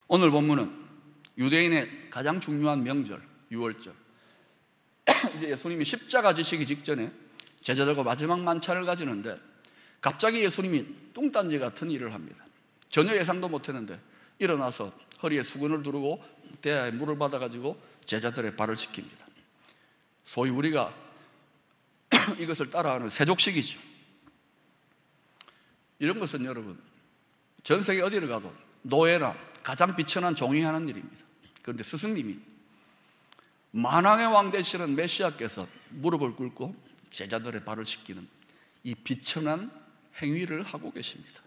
오늘 본문은 유대인의 가장 중요한 명절, 유월절. 이제 예수님이 십자가 지시기 직전에 제자들과 마지막 만찬을 가지는데 갑자기 예수님이 뚱딴지 같은 일을 합니다. 전혀 예상도 못했는데 일어나서 허리에 수건을 두르고 대야에 물을 받아가지고 제자들의 발을 씻깁니다. 소위 우리가 이것을 따라하는 세족식이죠. 이런 것은 여러분 전 세계 어디를 가도 노예나 가장 비천한 종이 하는 일입니다. 그런데 스승님이 만왕의 왕 되시는 메시아께서 무릎을 꿇고 제자들의 발을 씻기는 이 비천한 행위를 하고 계십니다.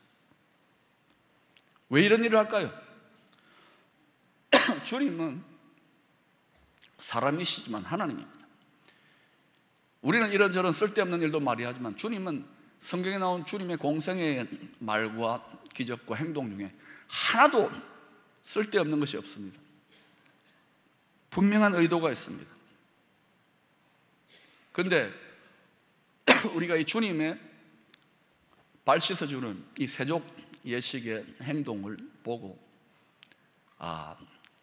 왜 이런 일을 할까요? 주님은 사람이시지만 하나님입니다. 우리는 이런저런 쓸데없는 일도 많이 하지만 주님은 성경에 나온 주님의 공생의 말과 기적과 행동 중에 하나도 쓸데없는 것이 없습니다. 분명한 의도가 있습니다. 그런데 우리가 이 주님의 발 씻어주는 이 세족 예식의 행동을 보고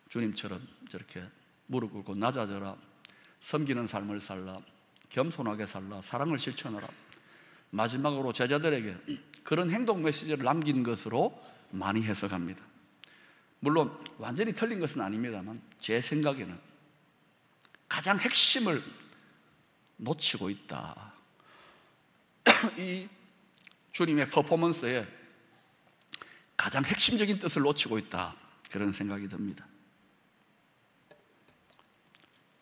주님처럼 저렇게 무릎 꿇고 낮아져라, 섬기는 삶을 살라, 겸손하게 살라, 사랑을 실천하라, 마지막으로 제자들에게 그런 행동 메시지를 남긴 것으로 많이 해석합니다. 물론 완전히 틀린 것은 아닙니다만 제 생각에는 가장 핵심을 놓치고 있다. 이 주님의 퍼포먼스에 가장 핵심적인 뜻을 놓치고 있다, 그런 생각이 듭니다.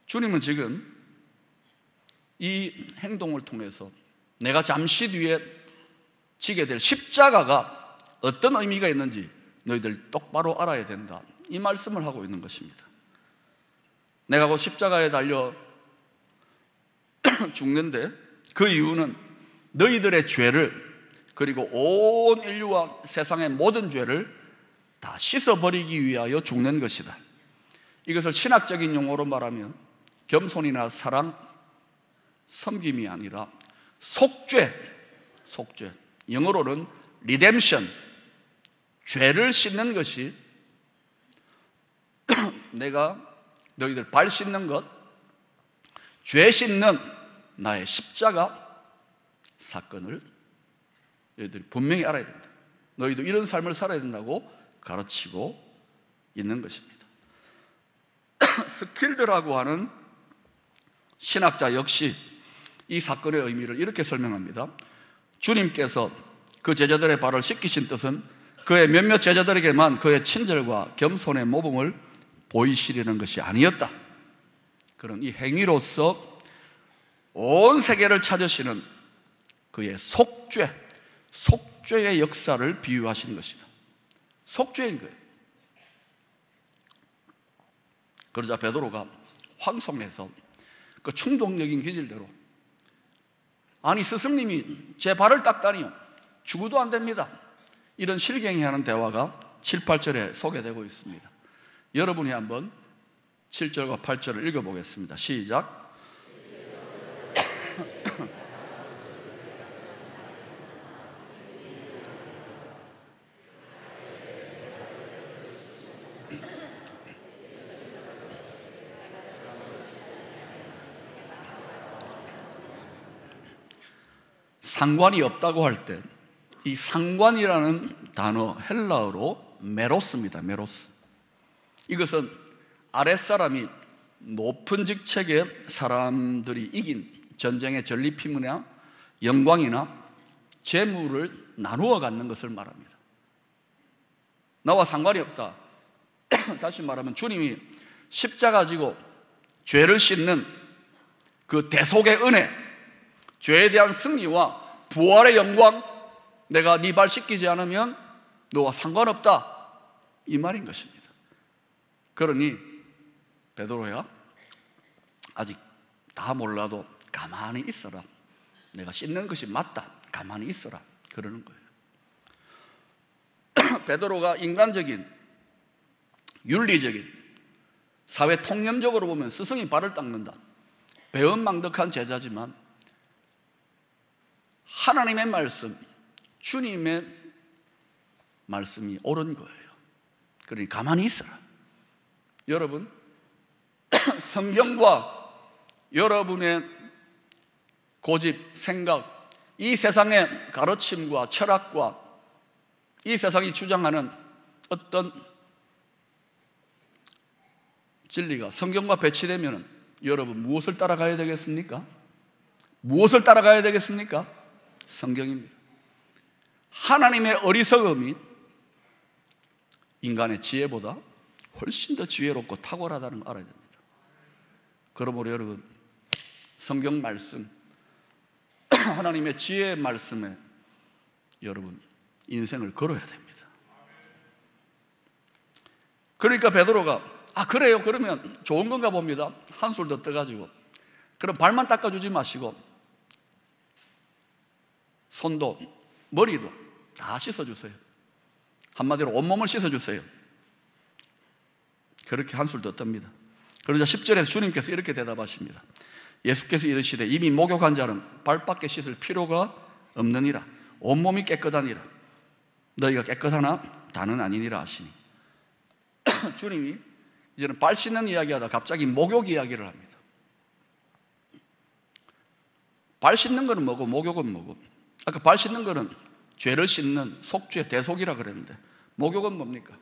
주님은 지금 이 행동을 통해서 내가 잠시 뒤에 지게 될 십자가가 어떤 의미가 있는지 너희들 똑바로 알아야 된다, 이 말씀을 하고 있는 것입니다. 내가 곧 십자가에 달려 죽는데 그 이유는 너희들의 죄를, 그리고 온 인류와 세상의 모든 죄를 다 씻어버리기 위하여 죽는 것이다. 이것을 신학적인 용어로 말하면 겸손이나 사랑, 섬김이 아니라 속죄, 영어로는 redemption, 죄를 씻는 것이, 내가 너희들 발 씻는 것, 죄 씻는 나의 십자가 사건을 너희들이 분명히 알아야 된다. 너희도 이런 삶을 살아야 된다고 가르치고 있는 것입니다. 스킬드라고 하는 신학자 역시 이 사건의 의미를 이렇게 설명합니다. 주님께서 그 제자들의 발을 씻기신 뜻은 그의 몇몇 제자들에게만 그의 친절과 겸손의 모범을 보이시려는 것이 아니었다. 그런 이 행위로서 온 세계를 찾으시는 그의 속죄의 역사를 비유하신 것이다. 속죄인 거예요. 그러자 베드로가 황송해서 그 충동적인 기질대로, 아니 스승님이 제 발을 닦다니요, 죽어도 안 됩니다, 이런 실갱이하는 대화가 7, 8절에 소개되고 있습니다. 여러분이 한번 7절과 8절을 읽어보겠습니다. 시작. 상관이 없다고 할 때 이 상관이라는 단어 헬라어로 메로스입니다. 메로스. 이것은 아랫사람이 높은 직책의 사람들이 이긴 전쟁의 전리품이나 영광이나 재물을 나누어 갖는 것을 말합니다. 나와 상관이 없다. 다시 말하면 주님이 십자가 지고 죄를 씻는 그 대속의 은혜, 죄에 대한 승리와 부활의 영광, 내가 네 발 씻기지 않으면 너와 상관없다, 이 말인 것입니다. 그러니 베드로야, 아직 다 몰라도 가만히 있어라, 내가 씻는 것이 맞다, 가만히 있어라, 그러는 거예요. 베드로가 인간적인, 윤리적인, 사회 통념적으로 보면 스승이 발을 닦는다, 배은망덕한 제자지만 하나님의 말씀, 주님의 말씀이 옳은 거예요. 그러니 가만히 있어라. 여러분, 성경과 여러분의 고집, 생각, 이 세상의 가르침과 철학과 이 세상이 주장하는 어떤 진리가 성경과 배치되면 여러분 무엇을 따라가야 되겠습니까? 무엇을 따라가야 되겠습니까? 성경입니다. 하나님의 어리석음이 인간의 지혜보다 훨씬 더 지혜롭고 탁월하다는 걸 알아야 됩니다. 그러므로 여러분, 성경 말씀, 하나님의 지혜의 말씀에 여러분 인생을 걸어야 됩니다. 그러니까 베드로가 그래요, 그러면 좋은 건가 봅니다. 한술 더 떠가지고 그럼 발만 닦아주지 마시고 손도 머리도 다 씻어주세요. 한마디로 온몸을 씻어주세요. 그렇게 한술 더 떱니다. 그러자 10절에서 주님께서 이렇게 대답하십니다. 예수께서 이르시되 이미 목욕한 자는 발밖에 씻을 필요가 없느니라. 온몸이 깨끗하니라. 너희가 깨끗하나 다는 아니니라 하시니 주님이 이제는 발 씻는 이야기하다 갑자기 목욕 이야기를 합니다. 발 씻는 거는 뭐고 목욕은 뭐고? 아까 발 씻는 거는 죄를 씻는 속죄, 대속이라 그랬는데 목욕은 뭡니까?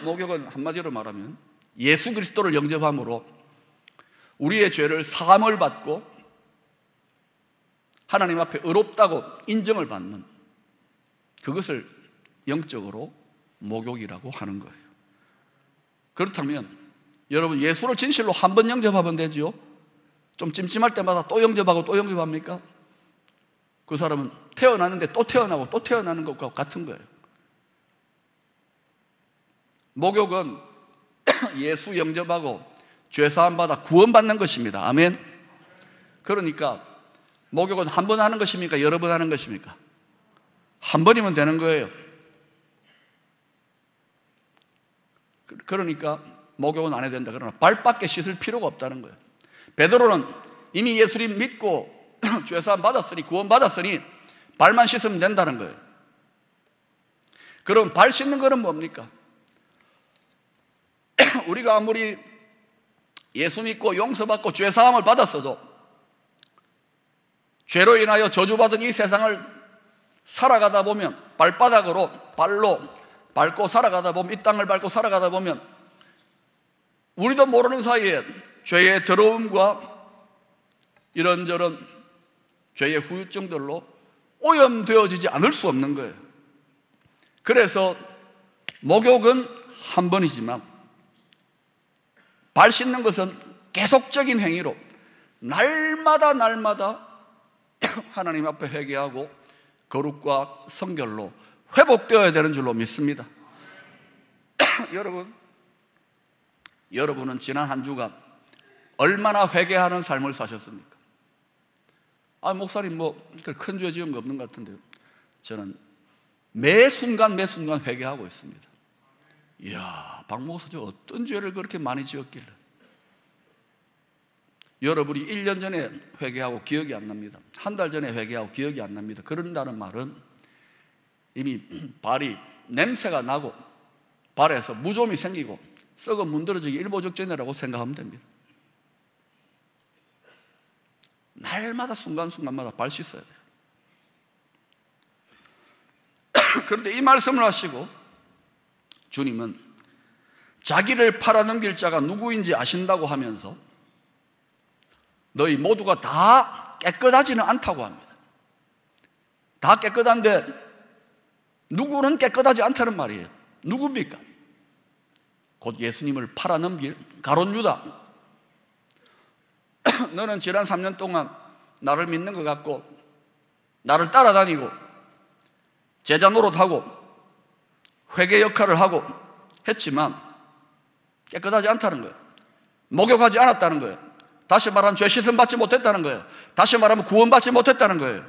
목욕은 한마디로 말하면 예수 그리스도를 영접함으로 우리의 죄를 사함을 받고 하나님 앞에 의롭다고 인정을 받는 그것을 영적으로 목욕이라고 하는 거예요. 그렇다면 여러분 예수를 진실로 한 번 영접하면 되지요? 좀 찜찜할 때마다 또 영접하고 또 영접합니까? 그 사람은 태어나는데 또 태어나고 또 태어나는 것과 같은 거예요. 목욕은 예수 영접하고 죄사함 받아 구원받는 것입니다. 아멘. 그러니까 목욕은 한 번 하는 것입니까? 여러 번 하는 것입니까? 한 번이면 되는 거예요. 그러니까 목욕은 안 해야 된다. 그러나 발밖에 씻을 필요가 없다는 거예요. 베드로는 이미 예수님 믿고 죄사함 받았으니 구원 받았으니 발만 씻으면 된다는 거예요. 그럼 발 씻는 거는 뭡니까? 우리가 아무리 예수 믿고 용서받고 죄사함을 받았어도 죄로 인하여 저주받은 이 세상을 살아가다 보면 발바닥으로 발로 밟고 살아가다 보면 이 땅을 밟고 살아가다 보면 우리도 모르는 사이에 죄의 더러움과 이런저런 죄의 후유증들로 오염되어지지 않을 수 없는 거예요. 그래서 목욕은 한 번이지만 발 씻는 것은 계속적인 행위로 날마다 하나님 앞에 회개하고 거룩과 성결로 회복되어야 되는 줄로 믿습니다. 여러분은 지난 한 주간 얼마나 회개하는 삶을 사셨습니까? 목사님 큰 죄 지은 거 없는 것 같은데요. 저는 매 순간 회개하고 있습니다. 이야, 박 목사 저 어떤 죄를 그렇게 많이 지었길래. 여러분이 1년 전에 회개하고 기억이 안 납니다. 한 달 전에 회개하고 기억이 안 납니다. 그런다는 말은 이미 발이 냄새가 나고 발에서 무좀이 생기고 썩어 문드러지기 일보 직전이라고 생각하면 됩니다. 날마다 순간순간마다 발 씻어야 돼요. 그런데 이 말씀을 하시고 주님은 자기를 팔아넘길 자가 누구인지 아신다고 하면서 너희 모두가 다 깨끗하지는 않다고 합니다. 다 깨끗한데 누구는 깨끗하지 않다는 말이에요. 누굽니까? 곧 예수님을 팔아넘길 가룟 유다. 너는 지난 3년 동안 나를 믿는 것 같고 나를 따라다니고 제자 노릇하고 회개 역할을 하고 했지만 깨끗하지 않다는 거예요. 목욕하지 않았다는 거예요. 다시 말하면 죄 씻음 받지 못했다는 거예요. 다시 말하면 구원받지 못했다는 거예요.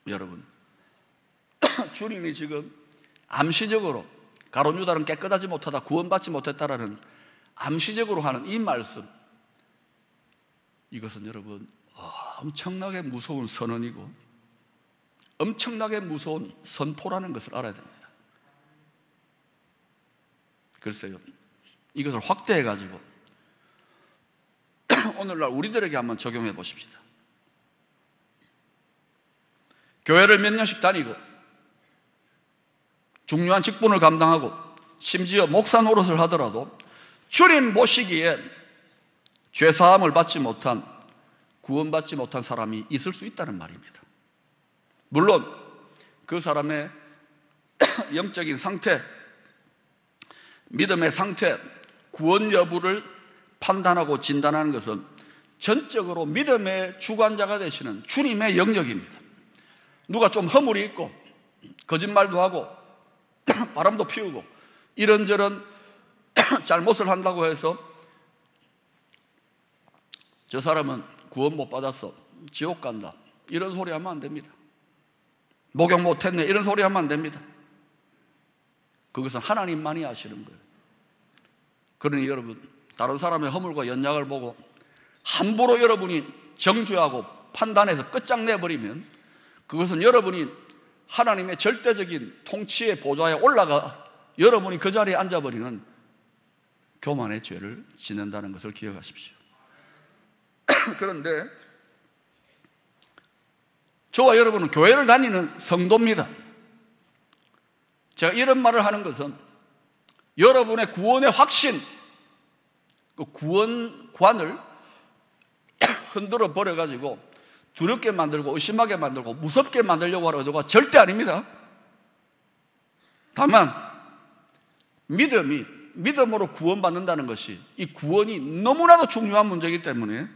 여러분, 주님이 지금 암시적으로 가룟 유다는 깨끗하지 못하다, 구원받지 못했다라는 암시적으로 하는 이 말씀, 이것은 여러분 엄청나게 무서운 선언이고 엄청나게 무서운 선포라는 것을 알아야 됩니다. 글쎄요, 이것을 확대해 가지고 오늘날 우리들에게 한번 적용해 보십시다. 교회를 몇 년씩 다니고 중요한 직분을 감당하고 심지어 목사 노릇을 하더라도 주님 모시기에 죄사함을 받지 못한, 구원받지 못한 사람이 있을 수 있다는 말입니다. 물론 그 사람의 영적인 상태, 믿음의 상태, 구원 여부를 판단하고 진단하는 것은 전적으로 믿음의 주관자가 되시는 주님의 영역입니다. 누가 좀 허물이 있고 거짓말도 하고 바람도 피우고 이런저런 잘못을 한다고 해서 저 사람은 구원 못 받았어, 지옥 간다, 이런 소리 하면 안 됩니다. 목욕 못했네, 이런 소리 하면 안 됩니다. 그것은 하나님만이 아시는 거예요. 그러니 여러분, 다른 사람의 허물과 연약을 보고 함부로 여러분이 정죄하고 판단해서 끝장내버리면 그것은 여러분이 하나님의 절대적인 통치의 보좌에 올라가 여러분이 그 자리에 앉아버리는 교만의 죄를 짓는다는 것을 기억하십시오. 그런데 저와 여러분은 교회를 다니는 성도입니다. 제가 이런 말을 하는 것은 여러분의 구원의 확신, 그 구원관을 흔들어 버려가지고 두렵게 만들고 의심하게 만들고 무섭게 만들려고 하는 의도가 절대 아닙니다. 다만 믿음으로 구원받는다는 것이, 이 구원이 너무나도 중요한 문제이기 때문에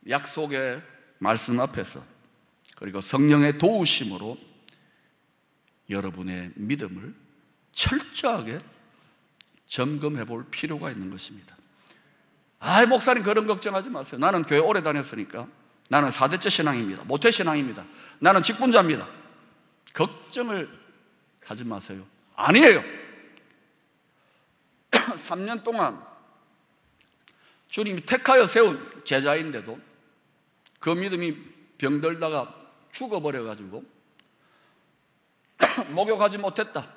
약속의 말씀 앞에서 그리고 성령의 도우심으로 여러분의 믿음을 철저하게 점검해 볼 필요가 있는 것입니다. 목사님 그런 걱정하지 마세요. 나는 교회 오래 다녔으니까, 나는 4대째 신앙입니다, 모태신앙입니다, 나는 직분자입니다, 걱정을 하지 마세요. 아니에요. 3년 동안 주님이 택하여 세운 제자인데도 그 믿음이 병들다가 죽어버려가지고 목욕하지 못했다,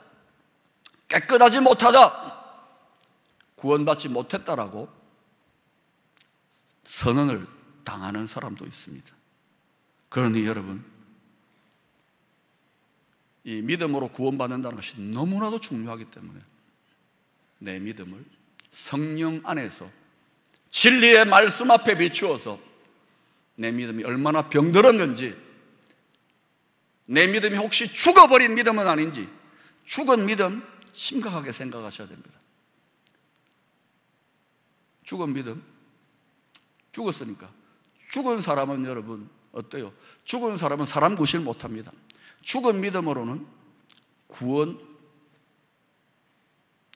깨끗하지 못하다, 구원받지 못했다라고 선언을 당하는 사람도 있습니다. 그러니 여러분, 이 믿음으로 구원받는다는 것이 너무나도 중요하기 때문에 내 믿음을 성령 안에서 진리의 말씀 앞에 비추어서 내 믿음이 얼마나 병들었는지, 내 믿음이 혹시 죽어버린 믿음은 아닌지, 죽은 믿음 심각하게 생각하셔야 됩니다. 죽은 믿음, 죽었으니까. 죽은 사람은 여러분 어때요? 죽은 사람은 사람 구실 못합니다. 죽은 믿음으로는 구원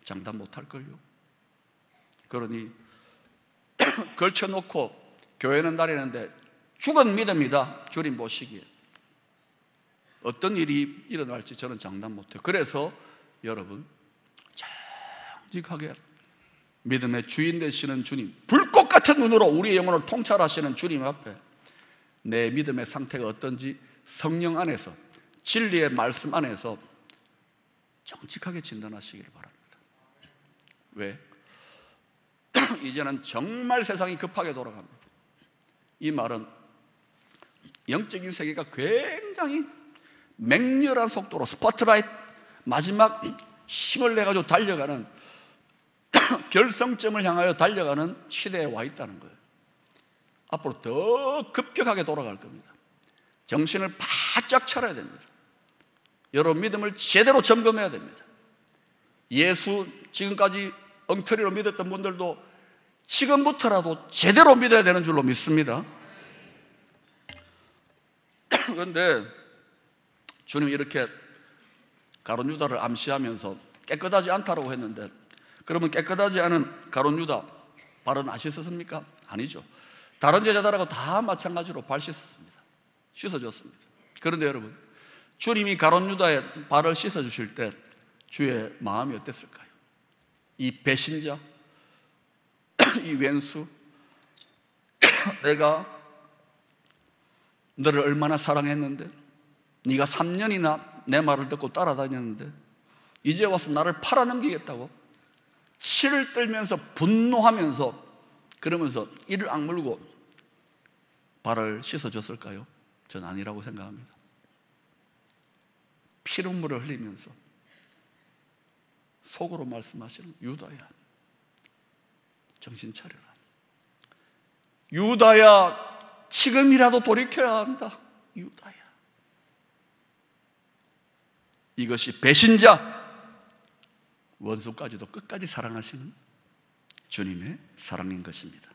장담 못할걸요. 그러니 걸쳐놓고 교회는 다니는데 죽은 믿음이다, 주님 보시기에 어떤 일이 일어날지 저는 장담 못해요. 그래서 여러분, 정직하게 믿음의 주인 되시는 주님, 불꽃 같은 눈으로 우리의 영혼을 통찰하시는 주님 앞에 내 믿음의 상태가 어떤지 성령 안에서, 진리의 말씀 안에서 정직하게 진단하시기를 바랍니다. 왜? 이제는 정말 세상이 급하게 돌아갑니다. 이 말은 영적인 세계가 굉장히 맹렬한 속도로 스포트라이트 마지막 힘을 내가지고 달려가는 결성점을 향하여 달려가는 시대에 와 있다는 거예요. 앞으로 더 급격하게 돌아갈 겁니다. 정신을 바짝 차려야 됩니다. 여러분 믿음을 제대로 점검해야 됩니다. 예수 지금까지 엉터리로 믿었던 분들도 지금부터라도 제대로 믿어야 되는 줄로 믿습니다. 그런데 주님이 이렇게 가룟 유다를 암시하면서 깨끗하지 않다고 했는데, 그러면 깨끗하지 않은 가룟 유다 발은 안 씻었습니까? 아니죠. 다른 제자들하고 다 마찬가지로 발 씻었습니다. 씻어줬습니다. 그런데 여러분, 주님이 가룟 유다의 발을 씻어주실 때 주의 마음이 어땠을까요? 이 배신자, 이 왼수, 내가 너를 얼마나 사랑했는데, 네가 3년이나 내 말을 듣고 따라다녔는데 이제 와서 나를 팔아넘기겠다고 치를 떨면서 분노하면서 그러면서 이를 악물고 발을 씻어줬을까요? 전 아니라고 생각합니다. 피눈물을 흘리면서 속으로 말씀하시는, 유다야, 정신 차려라. 유다야, 지금이라도 돌이켜야 한다. 유다야. 이것이 배신자, 원수까지도 끝까지 사랑하시는 주님의 사랑인 것입니다.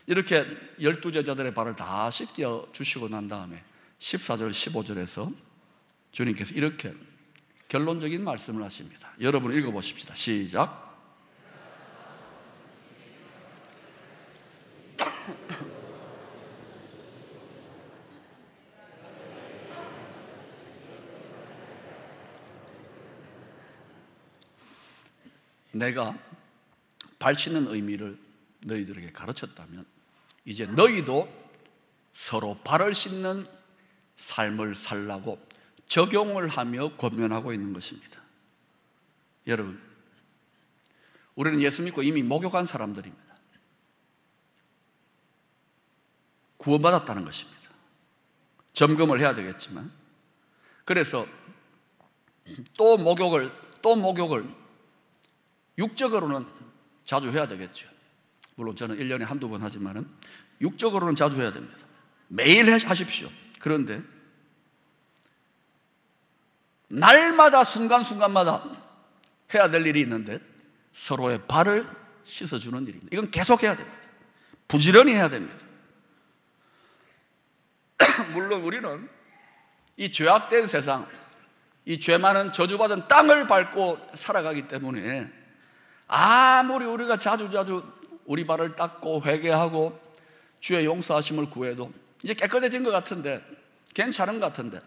이렇게 12제자들의 발을 다 씻겨 주시고 난 다음에 14절, 15절에서 주님께서 이렇게 결론적인 말씀을 하십니다. 여러분 읽어보십시다. 시작. 내가 발 씻는 의미를 너희들에게 가르쳤다면 이제 너희도 서로 발을 씻는 삶을 살라고 적용을 하며 권면하고 있는 것입니다. 여러분, 우리는 예수 믿고 이미 목욕한 사람들입니다. 구원받았다는 것입니다. 점검을 해야 되겠지만, 그래서 또 목욕을 육적으로는 자주 해야 되겠죠. 물론 저는 1년에 한두 번 하지만은 육적으로는 자주 해야 됩니다. 매일 하십시오. 그런데 날마다 순간순간마다 해야 될 일이 있는데 서로의 발을 씻어주는 일입니다. 이건 계속 해야 됩니다. 부지런히 해야 됩니다. 물론 우리는 이 죄악된 세상, 이 죄 많은 저주받은 땅을 밟고 살아가기 때문에 아무리 우리가 자주 우리 발을 닦고 회개하고 주의 용서하심을 구해도 이제 깨끗해진 것 같은데, 괜찮은 것 같은데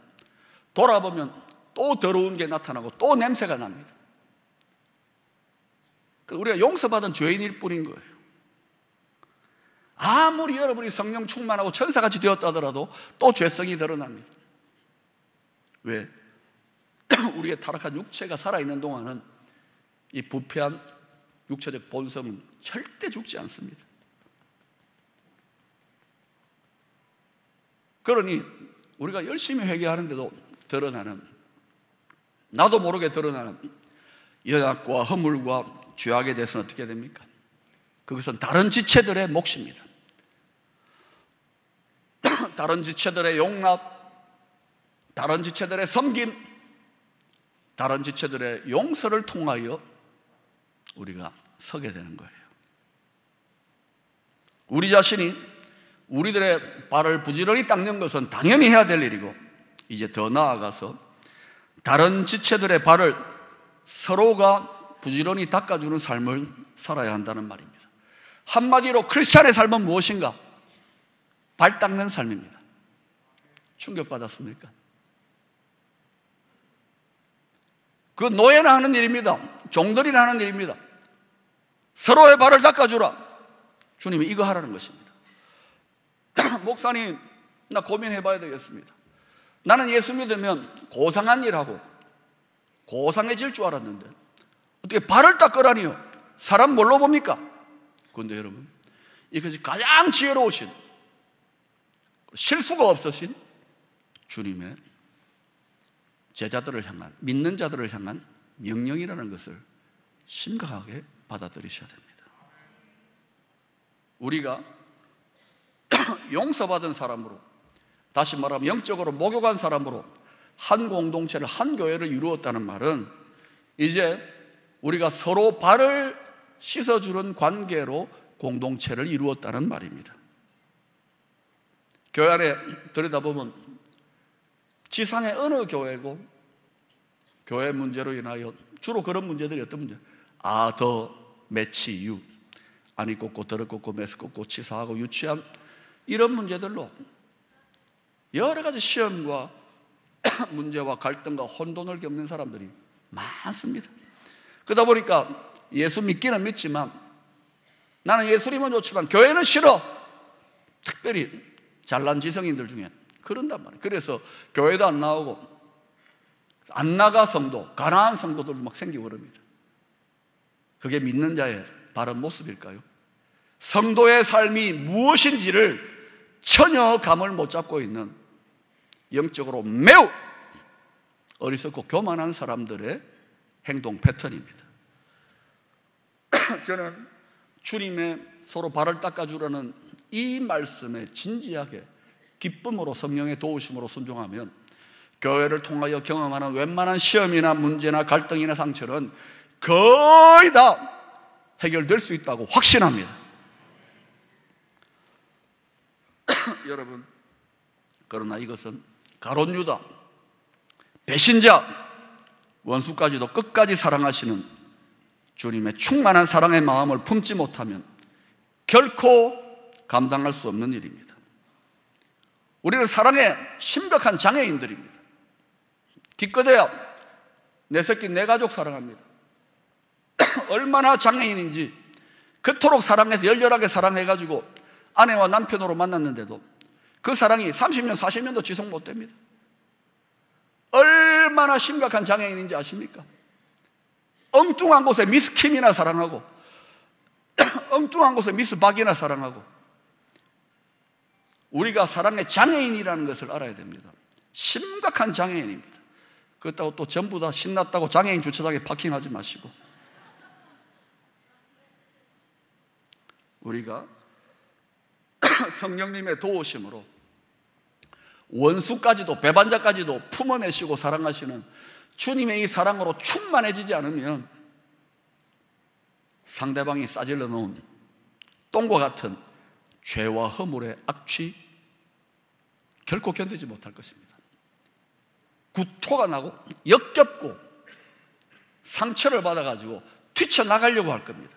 돌아보면 또 더러운 게 나타나고 또 냄새가 납니다. 우리가 용서받은 죄인일 뿐인 거예요. 아무리 여러분이 성령 충만하고 천사같이 되었다 하더라도 또 죄성이 드러납니다. 왜? 우리의 타락한 육체가 살아있는 동안은 이 부패한 육체적 본성은 절대 죽지 않습니다. 그러니 우리가 열심히 회개하는데도 드러나는, 나도 모르게 드러나는 연약과 허물과 죄악에 대해서는 어떻게 됩니까? 그것은 다른 지체들의 몫입니다. 다른 지체들의 용납, 다른 지체들의 섬김, 다른 지체들의 용서를 통하여 우리가 서게 되는 거예요. 우리 자신이 우리들의 발을 부지런히 닦는 것은 당연히 해야 될 일이고, 이제 더 나아가서 다른 지체들의 발을 서로가 부지런히 닦아주는 삶을 살아야 한다는 말입니다. 한마디로 크리스찬의 삶은 무엇인가? 발 닦는 삶입니다. 충격받았습니까? 그 노예나 하는 일입니다. 종들이나 하는 일입니다. 서로의 발을 닦아주라. 주님이 이거 하라는 것입니다. 목사님, 나 고민해봐야 되겠습니다. 나는 예수 믿으면 고상한 일하고 고상해질 줄 알았는데 어떻게 발을 닦으라니요? 사람 뭘로 봅니까? 그런데 여러분, 이것이 가장 지혜로우신, 실수가 없으신 주님의 제자들을 향한, 믿는 자들을 향한 명령이라는 것을 심각하게 받아들이셔야 됩니다. 우리가 용서받은 사람으로, 다시 말하면 영적으로 목욕한 사람으로 한 공동체를, 한 교회를 이루었다는 말은 이제 우리가 서로 발을 씻어주는 관계로 공동체를 이루었다는 말입니다. 교회 안에 들여다보면 지상의 어느 교회고 교회 문제로 인하여 주로 그런 문제들이 어떤 문제? 더 매치, 유, 아니 꽂고 더럽 꽂고 매스 꽂고 치사하고 유치한 이런 문제들로 여러 가지 시험과 문제와 갈등과 혼돈을 겪는 사람들이 많습니다. 그러다 보니까 예수 믿기는 믿지만 나는 예수님은 좋지만 교회는 싫어. 특별히 잘난 지성인들 중에 그런단 말이에요. 그래서 교회도 안 나오고 안 나가 성도, 가난한 성도들도 막 생기고 그럽니다. 그게 믿는 자의 바른 모습일까요? 성도의 삶이 무엇인지를 전혀 감을 못 잡고 있는 영적으로 매우 어리석고 교만한 사람들의 행동 패턴입니다. 저는 주님의 서로 발을 닦아주라는 이 말씀에 진지하게 기쁨으로 성령의 도우심으로 순종하면 교회를 통하여 경험하는 웬만한 시험이나 문제나 갈등이나 상처는 거의 다 해결될 수 있다고 확신합니다. 여러분, 그러나 이것은 가룟 유다, 배신자, 원수까지도 끝까지 사랑하시는 주님의 충만한 사랑의 마음을 품지 못하면 결코 감당할 수 없는 일입니다. 우리는 사랑에 심각한 장애인들입니다. 기껏해야 내 새끼, 내 가족 사랑합니다. 얼마나 장애인인지 그토록 사랑해서 열렬하게 사랑해가지고 아내와 남편으로 만났는데도 그 사랑이 30년, 40년도 지속 못됩니다. 얼마나 심각한 장애인인지 아십니까? 엉뚱한 곳에 미스 킴이나 사랑하고 엉뚱한 곳에 미스 박이나 사랑하고. 우리가 사랑의 장애인이라는 것을 알아야 됩니다. 심각한 장애인입니다. 그렇다고 또 전부 다 신났다고 장애인 주차장에 파킹하지 마시고, 우리가 성령님의 도우심으로 원수까지도 배반자까지도 품어내시고 사랑하시는 주님의 이 사랑으로 충만해지지 않으면 상대방이 싸질러 놓은 똥과 같은 죄와 허물의 악취 결코 견디지 못할 것입니다. 구토가 나고 역겹고 상처를 받아가지고 뛰쳐나가려고 할 겁니다.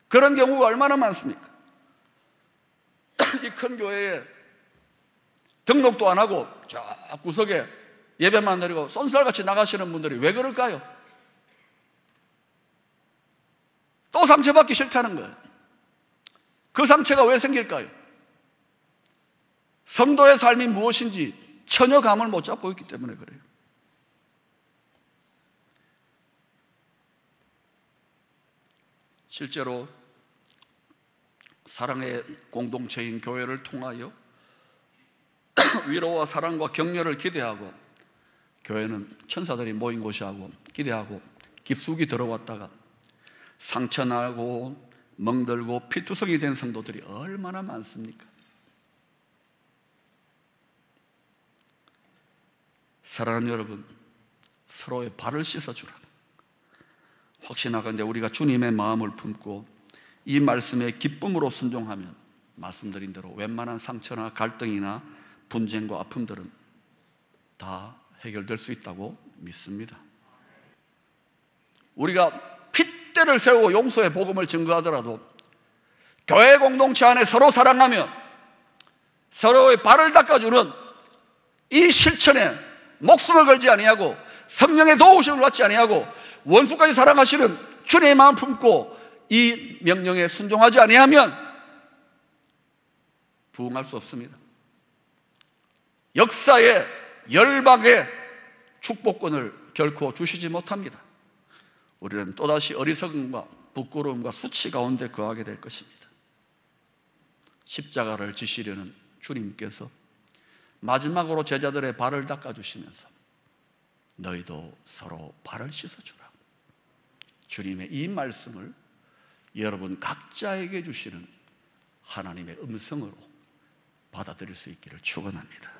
그런 경우가 얼마나 많습니까? 이 큰 교회에 등록도 안 하고 저 구석에 예배만 드리고 쏜살같이 나가시는 분들이 왜 그럴까요? 또 상처받기 싫다는 거예요. 그 상처가 왜 생길까요? 성도의 삶이 무엇인지 전혀 감을 못 잡고 있기 때문에 그래요. 실제로 사랑의 공동체인 교회를 통하여 위로와 사랑과 격려를 기대하고, 교회는 천사들이 모인 곳이라고 기대하고 깊숙이 들어왔다가 상처나고 멍들고 피투성이 된 성도들이 얼마나 많습니까? 사랑하는 여러분, 서로의 발을 씻어주라. 확신하건대 우리가 주님의 마음을 품고 이 말씀에 기쁨으로 순종하면 말씀드린 대로 웬만한 상처나 갈등이나 분쟁과 아픔들은 다 해결될 수 있다고 믿습니다. 우리가 핏대를 세우고 용서의 복음을 증거하더라도 교회 공동체 안에 서로 사랑하며 서로의 발을 닦아주는 이 실천에 목숨을 걸지 아니하고 성령의 도우심을 받지 아니하고 원수까지 사랑하시는 주님의 마음 품고 이 명령에 순종하지 아니하면 부응할 수 없습니다. 역사의 열방의 축복권을 결코 주시지 못합니다. 우리는 또다시 어리석음과 부끄러움과 수치 가운데 거하게 될 것입니다. 십자가를 지시려는 주님께서 마지막으로 제자들의 발을 닦아주시면서 너희도 서로 발을 씻어주라. 주님의 이 말씀을 여러분 각자에게 주시는 하나님의 음성으로 받아들일 수 있기를 축원합니다.